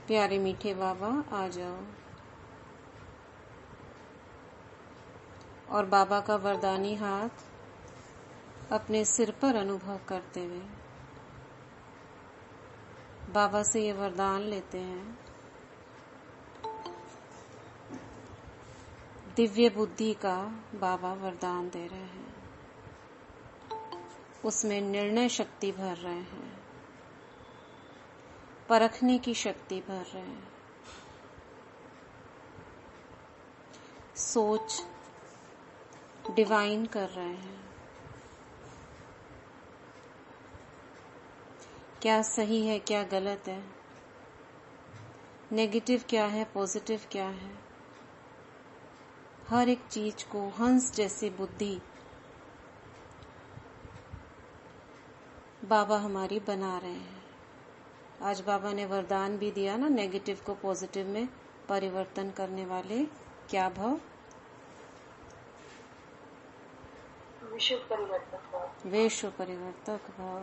प्यारे मीठे बाबा आ जाओ। और बाबा का वरदानी हाथ अपने सिर पर अनुभव करते हुए बाबा से ये वरदान लेते हैं, दिव्य बुद्धि का बाबा वरदान दे रहे हैं, उसमें निर्णय शक्ति भर रहे हैं, परखने की शक्ति भर रहे हैं, सोच डिवाइन कर रहे हैं, क्या सही है क्या गलत है, नेगेटिव क्या है पॉजिटिव क्या है, हर एक चीज को हंस जैसी बुद्धि बाबा हमारी बना रहे हैं। आज बाबा ने वरदान भी दिया ना, नेगेटिव को पॉजिटिव में परिवर्तन करने वाले क्या भाव? विश्व परिवर्तक भाव।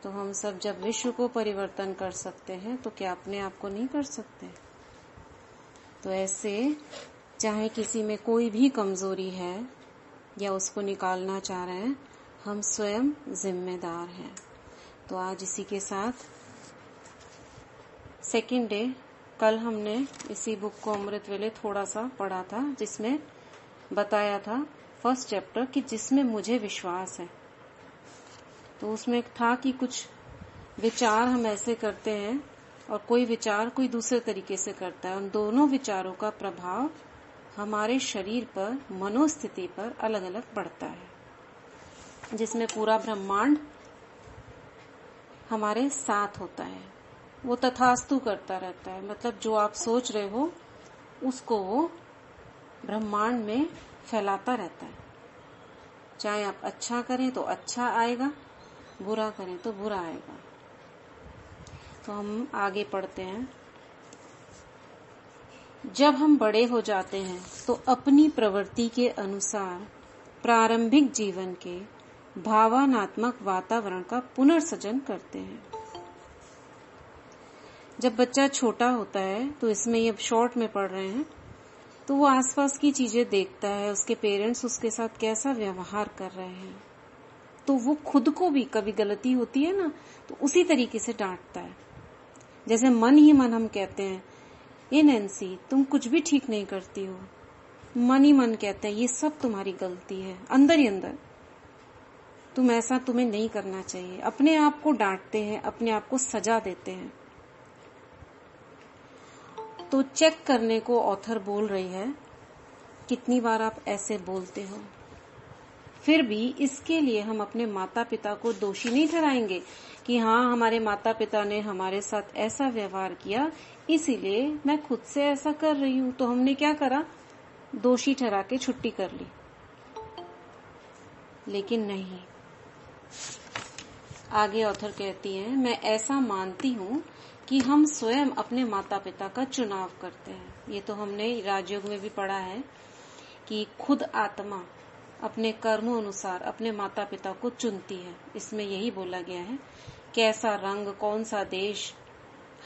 तो हम सब जब विश्व को परिवर्तन कर सकते हैं तो क्या अपने आप को नहीं कर सकते? तो ऐसे चाहे किसी में कोई भी कमजोरी है या उसको निकालना चाह रहे हैं, हम स्वयं जिम्मेदार हैं। तो आज इसी के साथ सेकंड डे, कल हमने इसी बुक को अमृत वेले थोड़ा सा पढ़ा था, जिसमें बताया था फर्स्ट चैप्टर कि जिसमें मुझे विश्वास है। तो उसमें था कि कुछ विचार हम ऐसे करते हैं और कोई विचार कोई दूसरे तरीके से करता है। उन दोनों विचारों का प्रभाव हमारे शरीर पर, मनोस्थिति पर अलग अलग पड़ता है, जिसमें पूरा ब्रह्मांड हमारे साथ होता है। वो तथास्तु करता रहता है, मतलब जो आप सोच रहे हो उसको वो ब्रह्मांड में फैलाता रहता है। चाहे आप अच्छा करें तो अच्छा आएगा, बुरा करें तो बुरा आएगा। तो हम आगे पढ़ते हैं। जब हम बड़े हो जाते हैं तो अपनी प्रवृत्ति के अनुसार प्रारंभिक जीवन के भावनात्मक वातावरण का पुनर्सृजन करते हैं। जब बच्चा छोटा होता है, तो इसमें ये शॉर्ट में पढ़ रहे हैं, तो वो आसपास की चीजें देखता है, उसके पेरेंट्स उसके साथ कैसा व्यवहार कर रहे हैं, तो वो खुद को भी कभी गलती होती है ना, तो उसी तरीके से डांटता है। जैसे मन ही मन हम कहते हैं, ये नैन्सी तुम कुछ भी ठीक नहीं करती हो, मन ही मन कहते हैं ये सब तुम्हारी गलती है, अंदर ही अंदर तुम्हें नहीं करना चाहिए। अपने आप को डांटते हैं, अपने आप को सजा देते हैं। तो चेक करने को ऑथर बोल रही है, कितनी बार आप ऐसे बोलते हो। फिर भी इसके लिए हम अपने माता पिता को दोषी नहीं ठहराएंगे कि हाँ हमारे माता पिता ने हमारे साथ ऐसा व्यवहार किया, इसीलिए मैं खुद से ऐसा कर रही हूँ। तो हमने क्या करा, दोषी ठहरा के छुट्टी कर ली। लेकिन नहीं, आगे ऑथर कहती है, मैं ऐसा मानती हूँ कि हम स्वयं अपने माता पिता का चुनाव करते हैं। ये तो हमने राजयोग में भी पढ़ा है कि खुद आत्मा अपने कर्मों अनुसार अपने माता पिता को चुनती है। इसमें यही बोला गया है, कैसा रंग, कौन सा देश,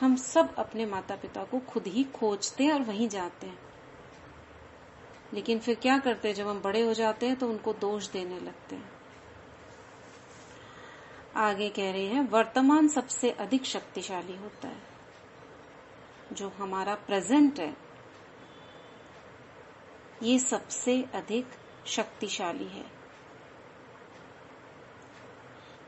हम सब अपने माता पिता को खुद ही खोजते हैं और वहीं जाते हैं। लेकिन फिर क्या करते हैं, जब हम बड़े हो जाते हैं तो उनको दोष देने लगते हैं। आगे कह रहे हैं, वर्तमान सबसे अधिक शक्तिशाली होता है। जो हमारा प्रेजेंट है ये सबसे अधिक शक्तिशाली है।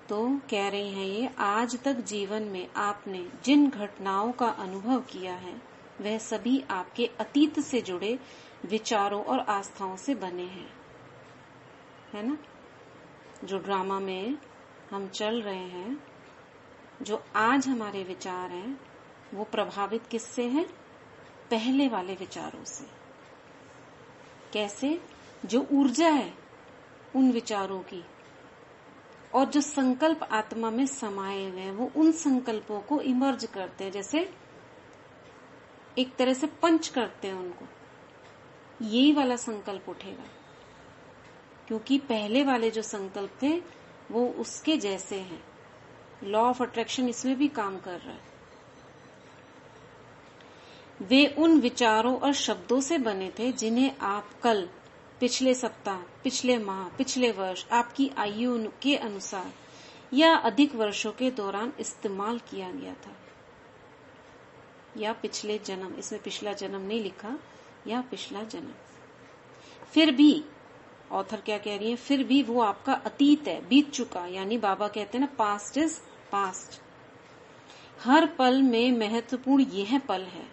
तो कह रही हैं ये, आज तक जीवन में आपने जिन घटनाओं का अनुभव किया है वह सभी आपके अतीत से जुड़े विचारों और आस्थाओं से बने हैं, है ना। जो ड्रामा में हम चल रहे हैं, जो आज हमारे विचार हैं, वो प्रभावित किससे हैं, पहले वाले विचारों से। कैसे, जो ऊर्जा है उन विचारों की और जो संकल्प आत्मा में समाये हुए हैं, वो उन संकल्पों को इमर्ज करते हैं, जैसे एक तरह से पंच करते हैं उनको। यही वाला संकल्प उठेगा, क्योंकि पहले वाले जो संकल्प थे वो उसके जैसे हैं। लॉ ऑफ अट्रैक्शन इसमें भी काम कर रहा है। वे उन विचारों और शब्दों से बने थे जिन्हें आप कल, पिछले सप्ताह, पिछले माह, पिछले वर्ष आपकी आयु के अनुसार या अधिक वर्षों के दौरान इस्तेमाल किया गया था, या पिछले जन्म, इसमें पिछला जन्म नहीं लिखा, या पिछला जन्म। फिर भी ऑथर क्या कह रही है, फिर भी वो आपका अतीत है, बीत चुका, यानी बाबा कहते हैं ना पास्ट इज पास्ट। हर पल में महत्वपूर्ण यह पल है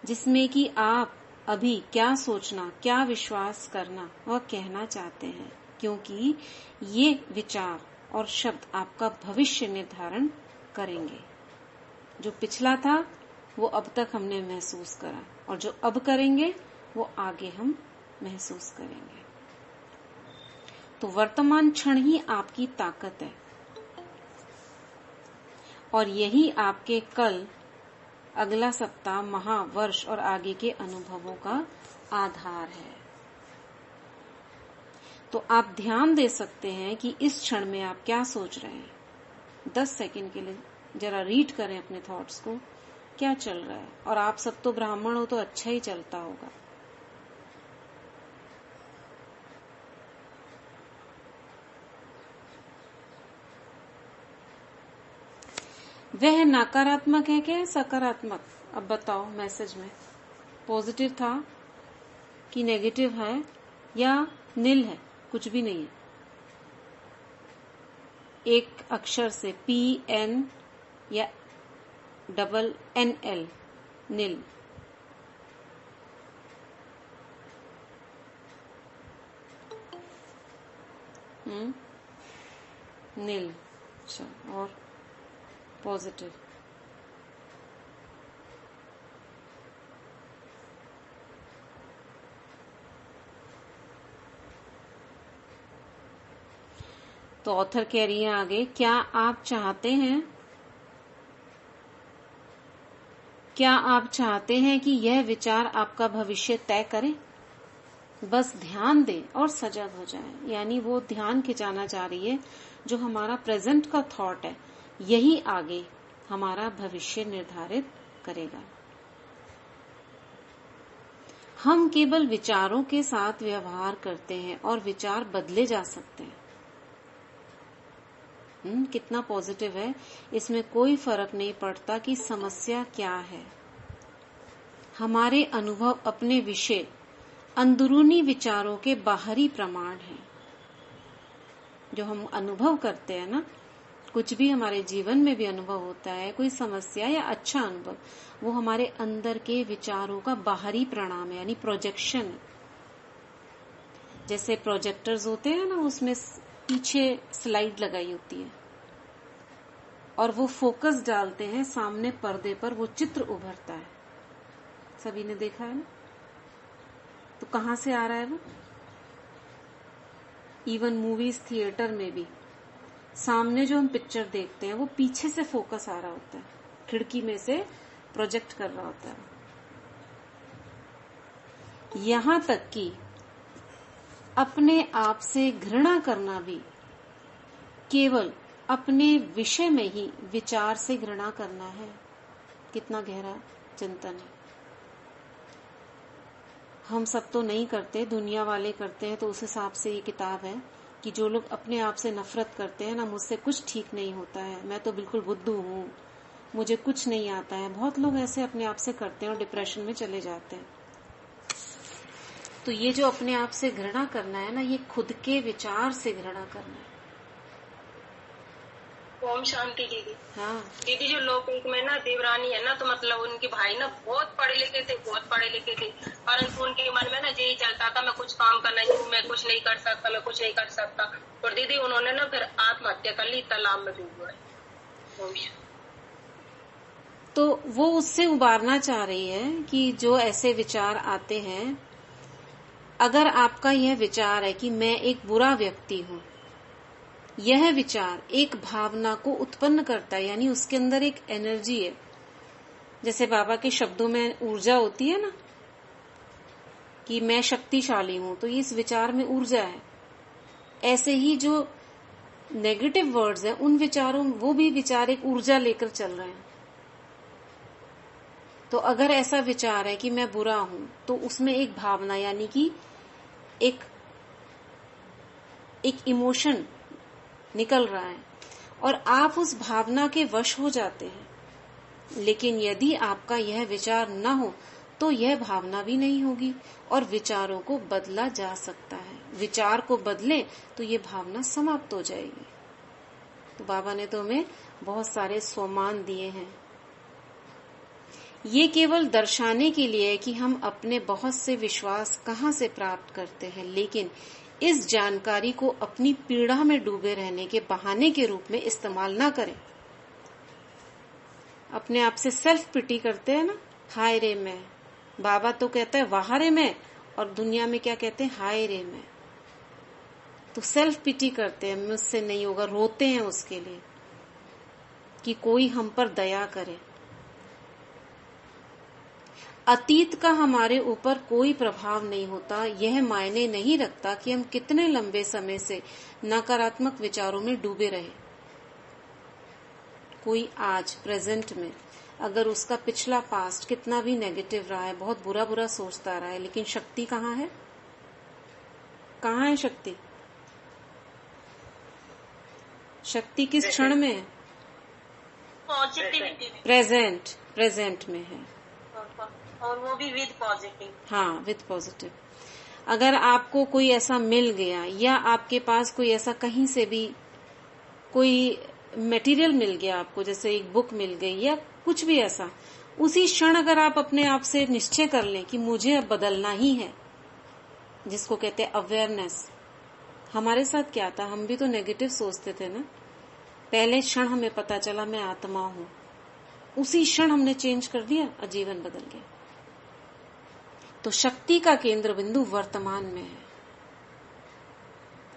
जिसमें कि आप अभी क्या सोचना, क्या विश्वास करना और कहना चाहते हैं, क्योंकि ये विचार और शब्द आपका भविष्य निर्धारण करेंगे। जो पिछला था वो अब तक हमने महसूस करा, और जो अब करेंगे वो आगे हम महसूस करेंगे। तो वर्तमान क्षण ही आपकी ताकत है, और यही आपके कल, अगला सप्ताह, माह, वर्ष और आगे के अनुभवों का आधार है। तो आप ध्यान दे सकते हैं कि इस क्षण में आप क्या सोच रहे हैं। 10 सेकंड के लिए जरा रीड करें अपने थॉट्स को, क्या चल रहा है। और आप सब तो ब्राह्मण हो तो अच्छा ही चलता होगा। वह नकारात्मक है क्या सकारात्मक? अब बताओ मैसेज में, पॉजिटिव था कि नेगेटिव है या नील है, कुछ भी नहीं है। एक अक्षर से PN या NL, नील। नील। अच्छा, और पॉजिटिव। तो ऑथर कह रही है आगे, क्या आप चाहते हैं कि यह विचार आपका भविष्य तय करे? बस ध्यान दें और सजग हो जाएं। यानी वो ध्यान खिंचाना चाह रही है, जो हमारा प्रेजेंट का थॉट है यही आगे हमारा भविष्य निर्धारित करेगा। हम केवल विचारों के साथ व्यवहार करते हैं और विचार बदले जा सकते हैं। कितना पॉजिटिव है। इसमें कोई फर्क नहीं पड़ता कि समस्या क्या है। हमारे अनुभव अपने विषय अंदरूनी विचारों के बाहरी प्रमाण हैं। जो हम अनुभव करते हैं ना, कुछ भी हमारे जीवन में भी अनुभव होता है, कोई समस्या या अच्छा अनुभव, वो हमारे अंदर के विचारों का बाहरी परिणाम है, यानी प्रोजेक्शन। जैसे प्रोजेक्टर्स होते हैं ना, उसमें पीछे स्लाइड लगाई होती है और वो फोकस डालते हैं सामने पर्दे पर, वो चित्र उभरता है। सभी ने देखा है ना। तो कहां से आ रहा है वो? इवन मूवीज, थिएटर में भी सामने जो हम पिक्चर देखते हैं वो पीछे से फोकस आ रहा होता है, खिड़की में से प्रोजेक्ट कर रहा होता है। यहां तक कि अपने आप से घृणा करना भी केवल अपने विषय में ही विचार से घृणा करना है। कितना गहरा चिंतन है। हम सब तो नहीं करते, दुनिया वाले करते हैं। तो उस हिसाब से ये किताब है कि जो लोग अपने आप से नफरत करते हैं ना, मुझसे कुछ ठीक नहीं होता है, मैं तो बिल्कुल बुद्धू हूँ, मुझे कुछ नहीं आता है। बहुत लोग ऐसे अपने आप से करते हैं और डिप्रेशन में चले जाते हैं। तो ये जो अपने आप से घृणा करना है ना, ये खुद के विचार से घृणा करना है। ओम शांति दीदी। हाँ दीदी, जो लौकिक में ना देवरानी है ना, तो मतलब उनके भाई ना बहुत पढ़े लिखे थे, परंतु उनके मन में ना यही चलता था, मैं कुछ काम करना ही हूँ, मैं कुछ नहीं कर सकता। और दीदी उन्होंने ना फिर आत्महत्या कर ली, तालाब में डूब गए। तो वो उससे उबारना चाह रही है कि जो ऐसे विचार आते हैं, अगर आपका यह विचार है कि मैं एक बुरा व्यक्ति हूँ, यह विचार एक भावना को उत्पन्न करता है, यानी उसके अंदर एक एनर्जी है। जैसे बाबा के शब्दों में ऊर्जा होती है ना, कि मैं शक्तिशाली हूं, तो इस विचार में ऊर्जा है। ऐसे ही जो नेगेटिव वर्ड्स हैं, उन विचारों, वो भी विचार एक ऊर्जा लेकर चल रहे हैं। तो अगर ऐसा विचार है कि मैं बुरा हूं, तो उसमें एक भावना यानी कि एक इमोशन निकल रहा है और आप उस भावना के वश हो जाते हैं। लेकिन यदि आपका यह विचार न हो तो यह भावना भी नहीं होगी और विचारों को बदला जा सकता है। विचार को बदले तो ये भावना समाप्त हो जाएगी। तो बाबा ने तो हमें बहुत सारे सोमान दिए हैं। ये केवल दर्शाने के लिए है कि हम अपने बहुत से विश्वास कहाँ से प्राप्त करते हैं, लेकिन इस जानकारी को अपनी पीड़ा में डूबे रहने के बहाने के रूप में इस्तेमाल ना करें। अपने आप से सेल्फ पिटी करते हैं ना, हाय रे मैं। बाबा तो कहता है वाह रे मैं, और दुनिया में क्या कहते हैं, हाय रे मैं। तो सेल्फ पिटी करते हैं, मुझसे नहीं होगा, रोते हैं उसके लिए कि कोई हम पर दया करे। अतीत का हमारे ऊपर कोई प्रभाव नहीं होता। यह मायने नहीं रखता कि हम कितने लंबे समय से नकारात्मक विचारों में डूबे रहे। कोई आज प्रेजेंट में अगर उसका पिछला पास्ट कितना भी नेगेटिव रहा है, बहुत बुरा बुरा सोचता रहा है, लेकिन शक्ति कहाँ है? कहाँ है शक्ति? शक्ति किस क्षण में है? पॉजिटिविटी, प्रेजेंट में है, और वो भी विद पॉजिटिव। हाँ, विद पॉजिटिव। अगर आपको कोई ऐसा मिल गया या आपके पास कोई ऐसा कहीं से भी कोई मटेरियल मिल गया आपको, जैसे एक बुक मिल गई या कुछ भी ऐसा, उसी क्षण अगर आप अपने आप से निश्चय कर लें कि मुझे अब बदलना ही है, जिसको कहते हैं अवेयरनेस। हमारे साथ क्या था, हम भी तो नेगेटिव सोचते थे ना। पहले क्षण हमें पता चला मैं आत्मा हूं, उसी क्षण हमने चेंज कर दिया, जीवन बदल गया। तो शक्ति का केंद्र बिंदु वर्तमान में है।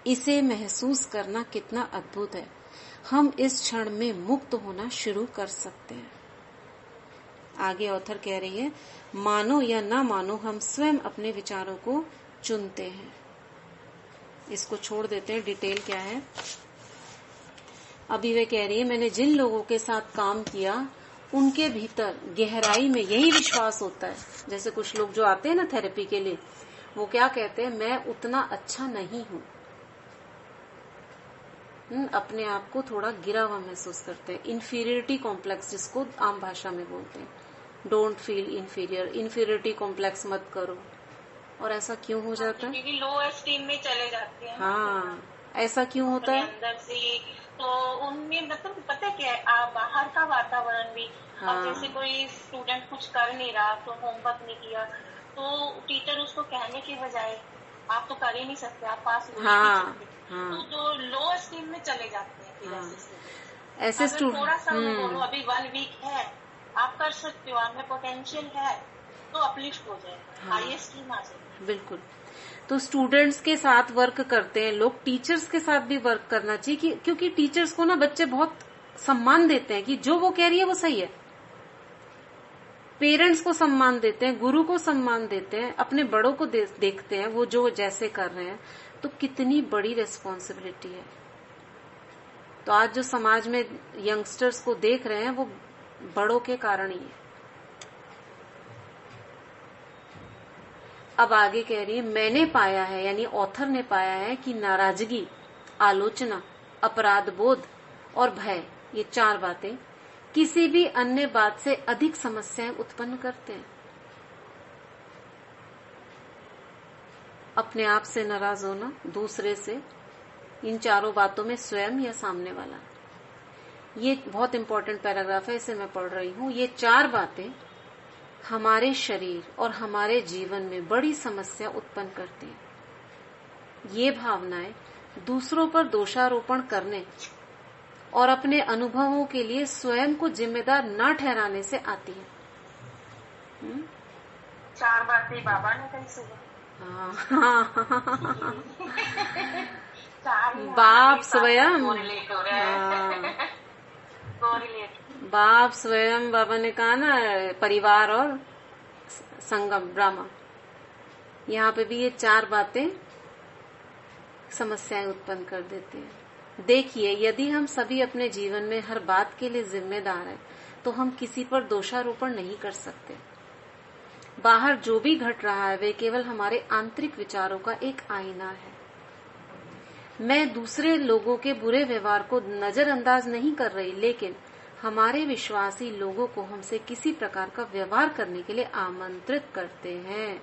इसे महसूस करना कितना अद्भुत है। हम इस क्षण में मुक्त होना शुरू कर सकते हैं। आगे ऑथर कह रही है, मानो या ना मानो हम स्वयं अपने विचारों को चुनते हैं। इसको छोड़ देते हैं, डिटेल क्या है। अभी वे कह रही है, मैंने जिन लोगों के साथ काम किया उनके भीतर गहराई में यही विश्वास होता है। जैसे कुछ लोग जो आते हैं ना थेरेपी के लिए, वो क्या कहते हैं, मैं उतना अच्छा नहीं हूं। अपने आप को थोड़ा गिरा हुआ महसूस करते हैं। इंफीरियरिटी कॉम्प्लेक्स, जिसको आम भाषा में बोलते हैं। Don't feel inferior, inferiority complex मत करो। और ऐसा क्यों हो जाता है? क्योंकि लो एस्टीम में चले जाते हैं। हाँ, ऐसा क्यों होता है? अंदर से तो उनमें मतलब पता है क्या है, बाहर का वातावरण भी। हाँ। अब जैसे कोई स्टूडेंट कुछ कर नहीं रहा, तो होमवर्क नहीं किया, तो टीचर उसको कहने के बजाय आप तो कर ही नहीं सकते, आप पास हो ही नहीं सकते। तो जो लो एस्टीम में चले जाते हैं फिर ऐसे स्टूडेंट। थोड़ा सा बोलो अभी 1 वीक है, आप कर सकते हो, आप में पोटेंशियल है, तो अपलिफ्ट हो जाएगा, हाई एस्टीम आ जाएगा। बिल्कुल। तो स्टूडेंट्स के साथ वर्क करते हैं लोग, टीचर्स के साथ भी वर्क करना चाहिए, क्योंकि टीचर्स को ना बच्चे बहुत सम्मान देते हैं कि जो वो कह रही है वो सही है। पेरेंट्स को सम्मान देते हैं, गुरु को सम्मान देते हैं, अपने बड़ों को देखते हैं वो जो जैसे कर रहे हैं। तो कितनी बड़ी रेस्पॉन्सिबिलिटी है। तो आज जो समाज में यंगस्टर्स को देख रहे हैं वो बड़ों के कारण ही है। अब आगे कह रही है, मैंने पाया है, यानी ऑथर ने पाया है कि नाराजगी, आलोचना, अपराध बोध और भय, ये 4 बातें किसी भी अन्य बात से अधिक समस्याएं उत्पन्न करते हैं। अपने आप से नाराज होना, दूसरे से, इन 4 बातों में स्वयं या सामने वाला। ये बहुत इंपॉर्टेंट पैराग्राफ है, इसे मैं पढ़ रही हूं। ये 4 बातें हमारे शरीर और हमारे जीवन में बड़ी समस्या उत्पन्न करती हैं। ये भावनाएं दूसरों पर दोषारोपण करने और अपने अनुभवों के लिए स्वयं को जिम्मेदार न ठहराने से आती है। 4 बातें बाबा ने कही सुबह। बाप स्वयं, बाप स्वयं, बाबा ने कहा ना, परिवार और संगम ब्रह्मा, यहाँ पे भी ये 4 बातें समस्याएं उत्पन्न कर देती हैं। देखिए, यदि हम सभी अपने जीवन में हर बात के लिए जिम्मेदार हैं, तो हम किसी पर दोषारोपण नहीं कर सकते। बाहर जो भी घट रहा है वे केवल हमारे आंतरिक विचारों का एक आईना है। मैं दूसरे लोगों के बुरे व्यवहार को नजरअंदाज नहीं कर रही, लेकिन हमारे विश्वासी लोगों को हमसे किसी प्रकार का व्यवहार करने के लिए आमंत्रित करते हैं।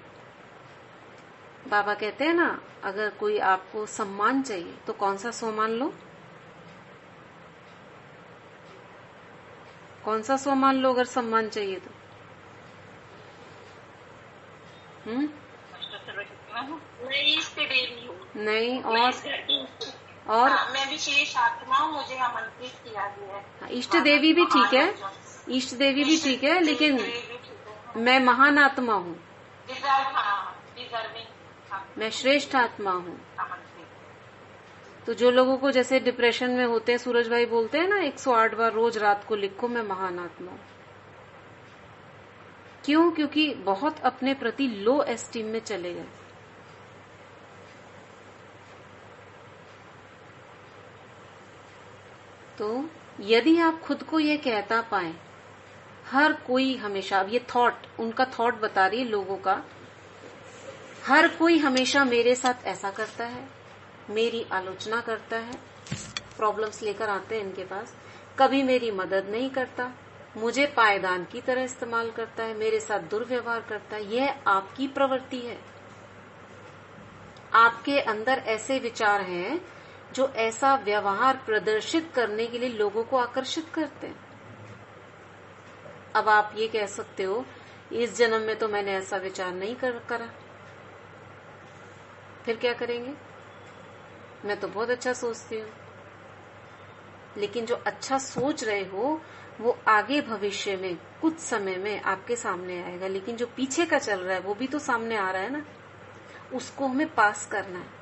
बाबा कहते हैं ना, अगर कोई आपको सम्मान चाहिए तो कौन सा सम्मान लो? कौन सा सम्मान लो अगर सम्मान चाहिए तो? मैं इष्ट देवी हूँ। नहीं, और मैं विशेष आत्मा हूँ, मुझे आमंत्रित किया गया है। इष्ट देवी भी ठीक है, इष्ट देवी भी ठीक है, लेकिन मैं महान आत्मा हूँ, मैं श्रेष्ठ आत्मा हूँ। तो जो लोगों को जैसे डिप्रेशन में होते हैं, सूरज भाई बोलते हैं ना 108 बार रोज रात को लिखो मैं महान आत्मा हूँ। क्यों? क्योंकि बहुत अपने प्रति लो एस्टीम में चले गए। तो यदि आप खुद को ये कहता पाए, हर कोई हमेशा, अब ये थॉट, उनका थॉट बता रही है लोगों का, हर कोई हमेशा मेरे साथ ऐसा करता है, मेरी आलोचना करता है, प्रॉब्लम्स लेकर आते हैं इनके पास, कभी मेरी मदद नहीं करता, मुझे पायदान की तरह इस्तेमाल करता है, मेरे साथ दुर्व्यवहार करता है। यह आपकी प्रवृत्ति है। आपके अंदर ऐसे विचार हैं जो ऐसा व्यवहार प्रदर्शित करने के लिए लोगों को आकर्षित करते हैं। अब आप ये कह सकते हो, इस जन्म में तो मैंने ऐसा विचार नहीं करा, फिर क्या करेंगे? मैं तो बहुत अच्छा सोचती हूँ। लेकिन जो अच्छा सोच रहे हो वो आगे भविष्य में कुछ समय में आपके सामने आएगा, लेकिन जो पीछे का चल रहा है वो भी तो सामने आ रहा है ना, उसको हमें पास करना है।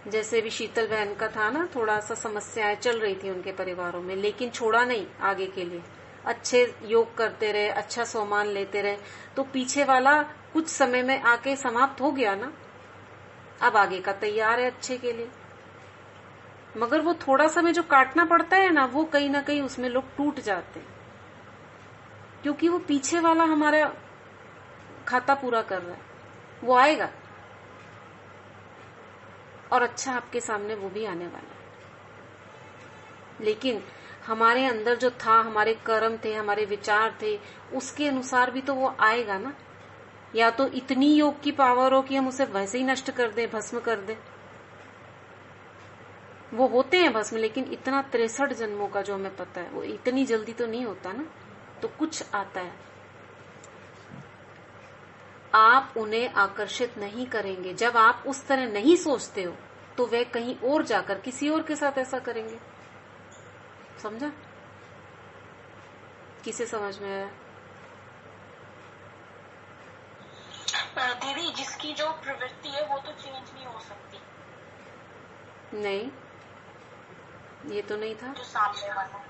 जैसे भी शीतल बहन का था ना, थोड़ा सा समस्याएं चल रही थी उनके परिवारों में, लेकिन छोड़ा नहीं आगे के लिए, अच्छे योग करते रहे, अच्छा सोमान लेते रहे, तो पीछे वाला कुछ समय में आके समाप्त हो गया ना, अब आगे का तैयार है अच्छे के लिए। मगर वो थोड़ा समय जो काटना पड़ता है ना, वो कहीं ना कहीं उसमें लोग टूट जाते हैं, क्योंकि वो पीछे वाला हमारा खाता पूरा कर रहा है, वो आएगा और अच्छा आपके सामने वो भी आने वाला है। लेकिन हमारे अंदर जो था, हमारे कर्म थे, हमारे विचार थे, उसके अनुसार भी तो वो आएगा ना। या तो इतनी योग की पावर हो कि हम उसे वैसे ही नष्ट कर दें, भस्म कर दें, वो होते हैं भस्म, लेकिन इतना 63 जन्मों का जो हमें पता है वो इतनी जल्दी तो नहीं होता ना, तो कुछ आता है। आप उन्हें आकर्षित नहीं करेंगे। जब आप उस तरह नहीं सोचते हो तो वे कहीं और जाकर किसी और के साथ ऐसा करेंगे। समझा? किसे समझ में आया? दीदी, जिसकी जो प्रवृत्ति है वो तो चेंज नहीं हो सकती। नहीं, ये तो नहीं था जो सामने वाला।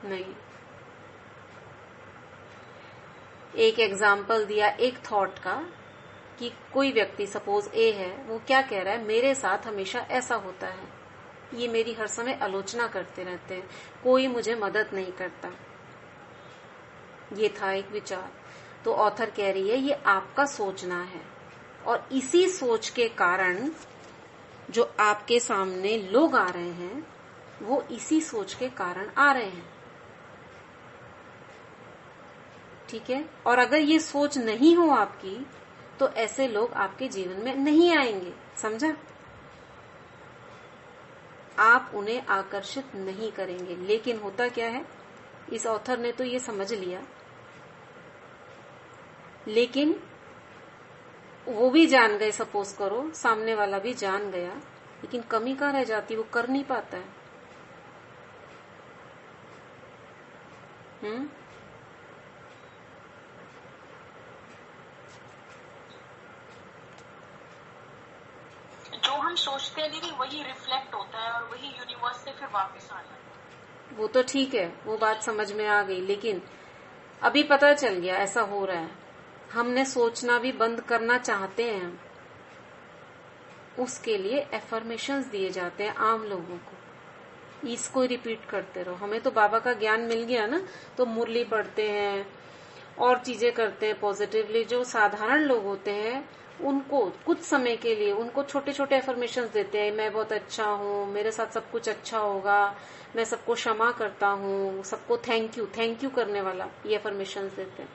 नहीं, एक एग्जाम्पल दिया एक थॉट का कि कोई व्यक्ति सपोज ए है, वो क्या कह रहा है, मेरे साथ हमेशा ऐसा होता है, ये मेरी हर समय आलोचना करते रहते हैं, कोई मुझे मदद नहीं करता। ये था एक विचार। तो ऑथर कह रही है ये आपका सोचना है, और इसी सोच के कारण जो आपके सामने लोग आ रहे हैं वो इसी सोच के कारण आ रहे हैं। ठीक है? और अगर ये सोच नहीं हो आपकी तो ऐसे लोग आपके जीवन में नहीं आएंगे। समझा? आप उन्हें आकर्षित नहीं करेंगे। लेकिन होता क्या है, इस ऑथर ने तो ये समझ लिया, लेकिन वो भी जान गए, सपोज करो सामने वाला भी जान गया, लेकिन कमी कहाँ रह जाती, वो कर नहीं पाता है। जो हम सोचते हैं दीदी वही रिफ्लेक्ट होता है और वही यूनिवर्स से फिर वापस आ जाता है। वो तो ठीक है, वो बात समझ में आ गई, लेकिन अभी पता चल गया ऐसा हो रहा है, हमने सोचना भी बंद करना चाहते हैं हम, उसके लिए एफर्मेशंस दिए जाते हैं आम लोगों को इसको रिपीट करते रहो। हमें तो बाबा का ज्ञान मिल गया ना, तो मुरली पढ़ते हैं और चीजें करते हैं पॉजिटिवली। जो साधारण लोग होते हैं उनको कुछ समय के लिए उनको छोटे छोटे एफर्मेशन देते हैं, मैं बहुत अच्छा हूँ, मेरे साथ सब कुछ अच्छा होगा, मैं सबको क्षमा करता हूँ, सबको थैंक यू करने वाला ये एफर्मेशन देते हैं।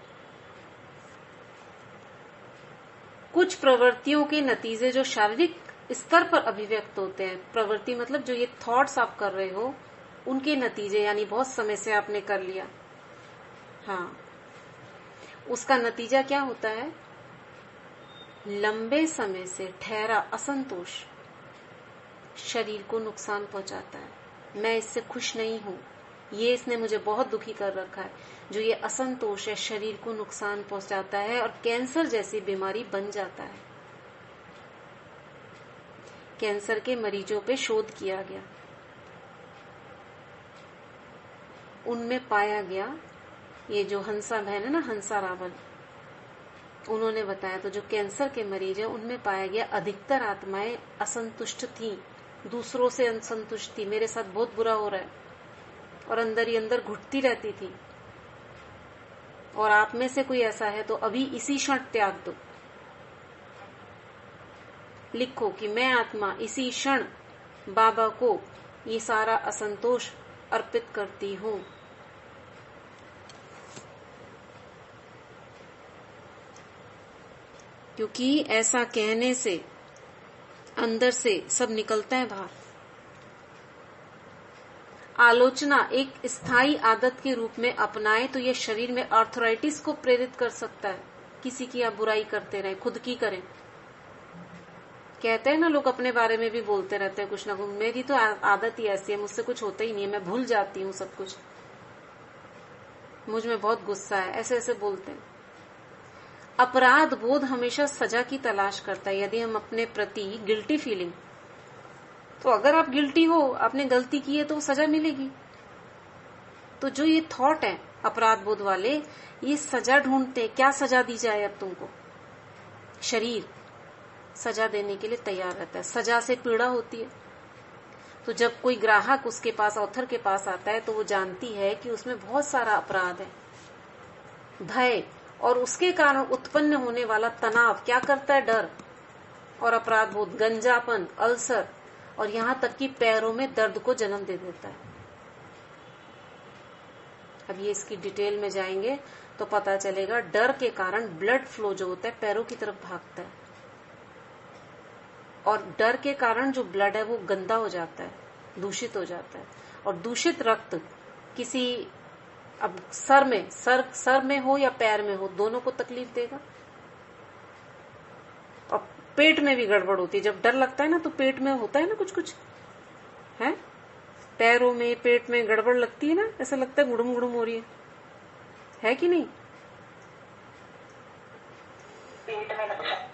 कुछ प्रवृत्तियों के नतीजे जो शारीरिक स्तर पर अभिव्यक्त होते हैं, प्रवृत्ति मतलब जो ये थॉट्स आप कर रहे हो उनके नतीजे, यानी बहुत समय से आपने कर लिया, हाँ, उसका नतीजा क्या होता है? लंबे समय से ठहरा असंतोष शरीर को नुकसान पहुंचाता है। मैं इससे खुश नहीं हूं, ये इसने मुझे बहुत दुखी कर रखा है। जो ये असंतोष है शरीर को नुकसान पहुंचाता है और कैंसर जैसी बीमारी बन जाता है। कैंसर के मरीजों पे शोध किया गया, उनमें पाया गया, ये जो हंसा बहन है ना, हंसा रावल, उन्होंने बताया, तो जो कैंसर के मरीज है उनमें पाया गया अधिकतर आत्माएं असंतुष्ट थी, दूसरों से असंतुष्ट थी, मेरे साथ बहुत बुरा हो रहा है, और अंदर ही अंदर घुटती रहती थी। और आप में से कोई ऐसा है तो अभी इसी क्षण त्याग दो, लिखो कि मैं आत्मा इसी क्षण बाबा को ये सारा असंतोष अर्पित करती हूँ। क्योंकि ऐसा कहने से अंदर से सब निकलता है बाहर। आलोचना एक स्थायी आदत के रूप में अपनाए तो यह शरीर में आर्थराइटिस को प्रेरित कर सकता है। किसी की आप बुराई करते रहे, खुद की करें। कहते हैं ना लोग, अपने बारे में भी बोलते रहते हैं कुछ ना कुछ, मेरी तो आदत ही ऐसी है, मुझसे कुछ होता ही नहीं है, मैं भूल जाती हूँ सब कुछ, मुझ में बहुत गुस्सा है, ऐसे ऐसे बोलते हैं। अपराध बोध हमेशा सजा की तलाश करता है। यदि हम अपने प्रति गिल्टी फीलिंग, तो अगर आप गिल्टी हो, आपने गलती की है तो सजा मिलेगी। तो जो ये थॉट है अपराध बोध वाले, ये सजा ढूंढते, क्या सजा दी जाए अब तुमको। शरीर सजा देने के लिए तैयार रहता है, सजा से पीड़ा होती है। तो जब कोई ग्राहक उसके पास, ऑथर के पास आता है, तो वो जानती है कि उसमें बहुत सारा अपराध है। भय और उसके कारण उत्पन्न होने वाला तनाव क्या करता है? डर और अपराध बोध, गंजापन, अल्सर और यहां तक कि पैरों में दर्द को जन्म दे देता है। अब ये इसकी डिटेल में जाएंगे तो पता चलेगा। डर के कारण ब्लड फ्लो जो होता है पैरों की तरफ भागता है, और डर के कारण जो ब्लड है वो गंदा हो जाता है, दूषित हो जाता है। और दूषित रक्त किसी, अब सर में हो या पैर में हो, दोनों को तकलीफ देगा। और पेट में भी गड़बड़ होती है। जब डर लगता है ना तो पेट में होता है ना कुछ कुछ है, पैरों में पेट में गड़बड़ लगती है ना, ऐसा लगता है गुड़ुम गुड़ुम हो रही है कि नहीं? पेट में लगता है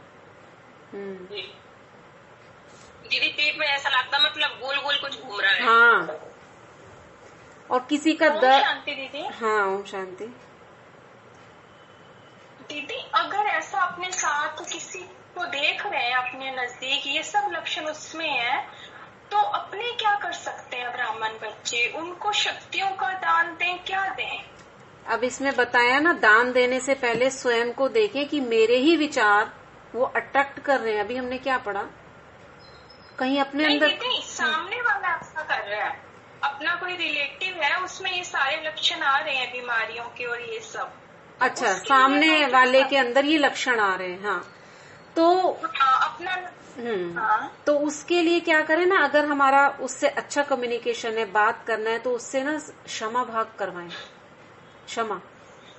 दीदी, पेट में ऐसा लगता है मतलब गोल गोल कुछ घूम रहा है। हाँ, और किसी का दर्द। शांति दीदी। हाँ, ओम शांति दीदी। अगर ऐसा अपने साथ किसी को देख रहे हैं अपने नजदीक, ये सब लक्षण उसमें है, तो अपने क्या कर सकते हैं ब्राह्मण बच्चे? उनको शक्तियों का दान दें, क्या दें? अब इसमें बताया ना, दान देने से पहले स्वयं को देखें कि मेरे ही विचार वो अट्रैक्ट कर रहे हैं। अभी हमने क्या पढ़ा, कहीं अपने अंदर सामने वाला ऐसा कर रहा है, अपना कोई रिलेटिव है, उसमें ये सारे लक्षण आ रहे हैं बीमारियों के और ये सब। अच्छा, सामने वाले के अंदर ये लक्षण आ रहे हैं। हाँ, तो अपना तो उसके लिए क्या करें ना, अगर हमारा उससे अच्छा कम्युनिकेशन है, बात करना है, तो उससे ना क्षमा भाग करवाएं। क्षमा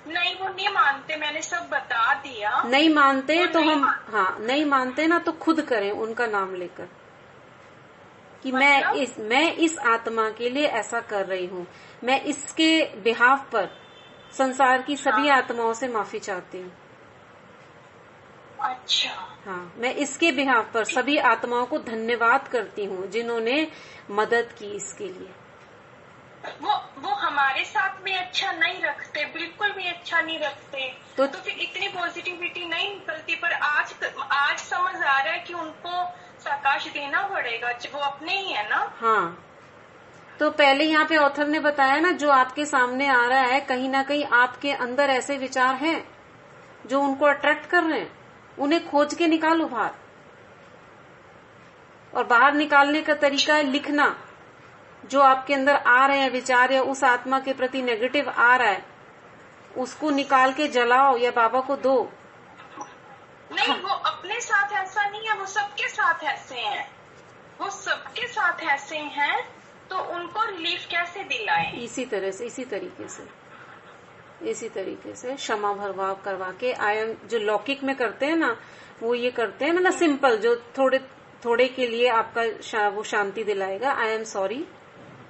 नहीं, वो नहीं मानते, मैंने सब बता दिया। नहीं मानते तो हम, हाँ, नहीं मानते ना तो खुद करें उनका नाम लेकर कि मैं इस आत्मा के लिए ऐसा कर रही हूँ, मैं इसके बिहाफ पर संसार की सभी आत्माओं से माफी चाहती हूँ। अच्छा। हाँ, मैं इसके बिहाफ पर सभी आत्माओं को धन्यवाद करती हूँ जिन्होंने मदद की इसके लिए। वो हमारे साथ भी अच्छा नहीं रखते, बिल्कुल भी अच्छा नहीं रखते, तो फिर इतनी पॉजिटिविटी नहीं निकलती। पर आज समझ आ रहा है कि उनको प्रकाश देना पड़ेगा, वो अपने ही है ना। हाँ, तो पहले यहाँ पे ऑथर ने बताया ना, जो आपके सामने आ रहा है कहीं ना कहीं आपके अंदर ऐसे विचार हैं जो उनको अट्रैक्ट कर रहे हैं, उन्हें खोज के निकालो बाहर। और बाहर निकालने का तरीका है लिखना। जो आपके अंदर आ रहे हैं विचार या उस आत्मा के प्रति नेगेटिव आ रहा है, उसको निकाल के जलाओ या बाबा को दो। नहीं, वो अपने साथ ऐसा नहीं है, वो सबके साथ ऐसे हैं, वो सबके साथ ऐसे हैं, तो उनको रिलीफ कैसे दिलाएं? इसी तरीके से क्षमा भरभाव करवा के आयम, जो लौकिक में करते हैं ना, वो ये करते हैं, मतलब सिंपल, जो थोड़े के लिए आपका वो शांति दिलाएगा। I am sorry,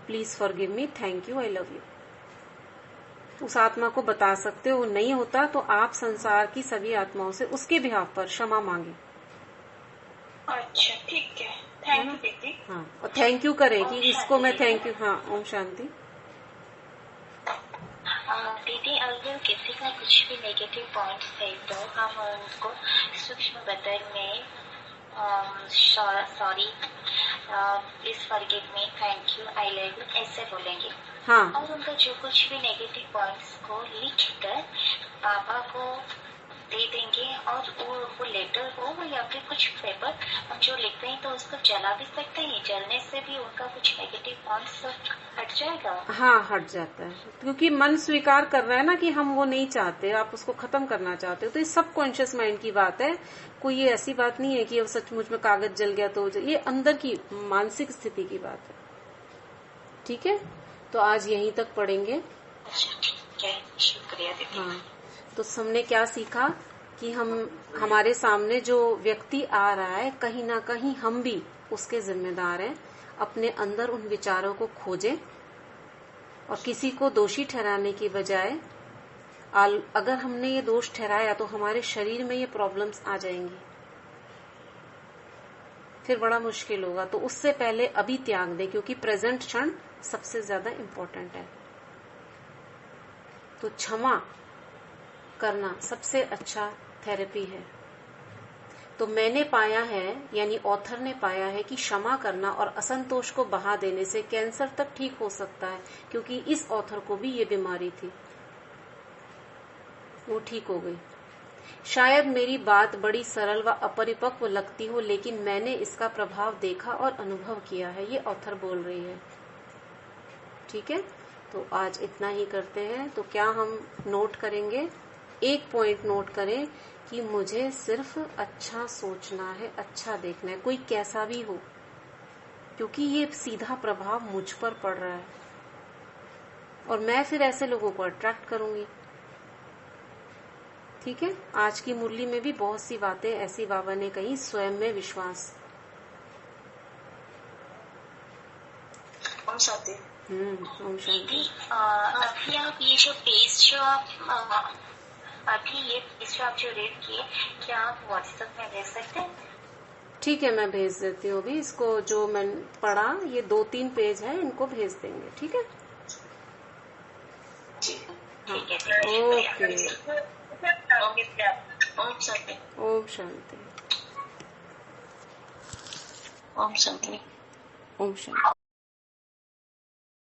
please forgive me, thank you, I love you. उस आत्मा को बता सकते हो। नहीं होता तो आप संसार की सभी आत्माओं से उसके बिहाफ पर क्षमा मांगे। अच्छा, ठीक है, थैंक यू दीदी। हाँ, और थैंक यू करें कि इसको मैं थैंक यू। हाँ, ओम शांति। दीदी, अगर किसी का कुछ भी नेगेटिव पॉइंट्स है तो हम उनको सूक्ष्म बदल में sorry, please forgive me, thank you, I love you ऐसे बोलेंगे। हाँ। और उनका जो कुछ भी नेगेटिव पॉइंट्स को लिखकर बाबा को दे देंगे, और वो लेटर हो या फिर कुछ पेपर हम जो लिखते हैं तो उसको जला भी सकते हैं। जलने से भी उनका कुछ नेगेटिव पॉइंट्स हट जाएगा। हाँ, हट जाता है, क्योंकि मन स्वीकार कर रहा है ना कि हम वो नहीं चाहते, आप उसको खत्म करना चाहते हो। तो ये सब कॉन्शियस माइंड की बात है, कोई ये ऐसी बात नहीं है कि अब सचमुच में कागज जल गया तो ये अंदर की मानसिक स्थिति की बात है। ठीक है, तो आज यहीं तक पढ़ेंगे। शुक्रिया दीदी। हाँ, तो हमने क्या सीखा कि हमारे सामने जो व्यक्ति आ रहा है, कहीं ना कहीं हम भी उसके जिम्मेदार हैं। अपने अंदर उन विचारों को खोजें और किसी को दोषी ठहराने की बजाय, अगर हमने ये दोष ठहराया तो हमारे शरीर में ये प्रॉब्लम्स आ जाएंगी, फिर बड़ा मुश्किल होगा। तो उससे पहले अभी त्याग दें, क्योंकि प्रेजेंट क्षण सबसे ज्यादा इम्पोर्टेंट है। तो क्षमा करना सबसे अच्छा थेरेपी है। तो मैंने पाया है, यानी ऑथर ने पाया है कि क्षमा करना और असंतोष को बहा देने से कैंसर तक ठीक हो सकता है, क्योंकि इस ऑथर को भी ये बीमारी थी, वो ठीक हो गई। शायद मेरी बात बड़ी सरल व अपरिपक्व लगती हो, लेकिन मैंने इसका प्रभाव देखा और अनुभव किया है, ये ऑथर बोल रही है। ठीक है, तो आज इतना ही करते हैं। तो क्या हम नोट करेंगे? एक पॉइंट नोट करें कि मुझे सिर्फ अच्छा सोचना है, अच्छा देखना है, कोई कैसा भी हो, क्योंकि ये सीधा प्रभाव मुझ पर पड़ रहा है और मैं फिर ऐसे लोगों को अट्रैक्ट करूंगी। ठीक है, आज की मुरली में भी बहुत सी बातें ऐसी बाबा ने कही। स्वयं में विश्वास। ओम शांति। ओम शांति। अभी आप ये जो पेज जो आप अभी ये पेज जो आप जो रीड किए, क्या आप व्हाट्सएप में भेज सकते हैं? ठीक है, मैं भेज देती हूँ अभी इसको। जो मैंने पढ़ा, ये 2-3 पेज है, इनको भेज देंगे। ठीक है, ठीक है। ओके, ओम शांति। ओम शांति। ओम शांति। ओम शांति।